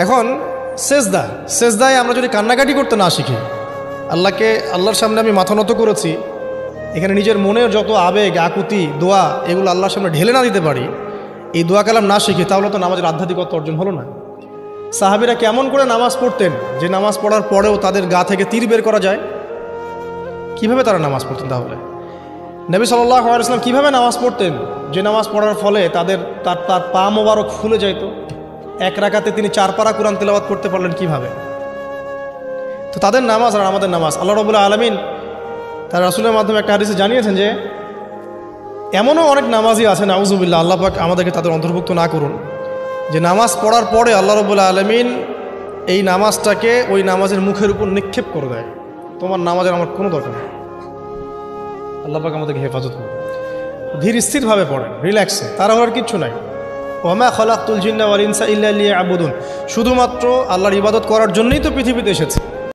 এখন সেজদায় আমরা যদি কান্নাকাটি করতে না শিখি, আল্লাহর সামনে আমি মাথা নত করেছি, এখানে নিজের মনের যত আবেগ আকুতি দোয়া এগুলো আল্লাহর সামনে ঢেলে না দিতে পারি, এই দোয়া কালাম না শিখি, তাহলে তো নামাজের আধ্যাত্মিকতা অর্জন হলো না। সাহাবীরা কেমন করে নামাজ পড়তেন যে নামাজ পড়ার পরেও তাদের গা থেকে তীর বের করা যায়? কিভাবে তারা নামাজ পড়তেন? তাহলে নবী সাল্লাল্লাহু আলাইহি ওয়াসাল্লাম কীভাবে নামাজ পড়তেন যে নামাজ পড়ার ফলে তার পা মোবারক ফুলে যেত? এক রাকাতে তিনি 4 পারা কোরআন তেলাওয়াত করতে পারলেন কিভাবে? তো তাদের নামাজ আর আমাদের নামাজ, আল্লাহ রাব্বুল আলামিন তার রাসূলের মাধ্যমে একটা হাদিসে জানিয়েছেন যে এমনও অনেক নামাজি আছে, নাউযুবিল্লাহ, আল্লাহ পাক আমাদেরকে তাদের অন্তর্ভুক্ত না করুন, যে নামাজ পড়ার পরে আল্লাহ রাব্বুল আলামিন এই নামাজটাকে ওই নামাজের মুখের উপর নিক্ষেপ করে দেয়, তোমার নামাজের আমার কোনো দরকার নেই। আল্লাহ পাক আমাদেরকে হেফাজত করুন। ধীর স্থিরভাবে পড়েন, রিল্যাক্সে, তারা হওয়ার কিচ্ছু নাই। ওয়া মা খালাকতুল জিন্না ওয়াল ইনসা ইল্লা লিয়াবুদুন, শুধুমাত্র আল্লাহর ইবাদত করার জন্যই তো পৃথিবীতে এসেছে।